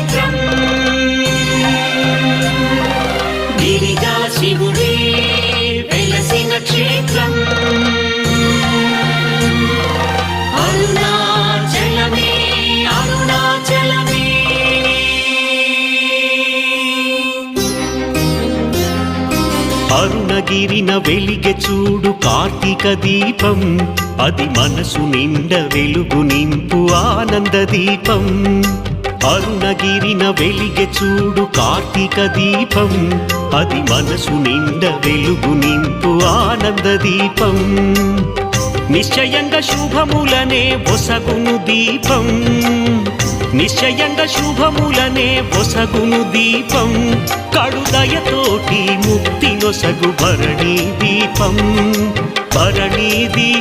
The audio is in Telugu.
క్షేత్రం గిరిజా శివుడే వెలసిన క్షేత్రం అరుణాచలమే అరుణాచలమే అరుణగిరిన వెలిగె చూడు కార్తీక దీపం అది మనసు నిండ వెలుగు నింపు ఆనంద దీపం అరుణగిరిన వెలిగె చూడు కార్తీక దీపం అది మనసు నిండ వెలుగు నింపు ఆనంద దీపం నిశ్చయంగా శుభములనే ఒసగును దీపం నిశ్చయంగా శుభములనే ఒసగును దీపం కడుదయతోటి ముక్తి నొసగు భరణీ దీపం భరణీ దీపం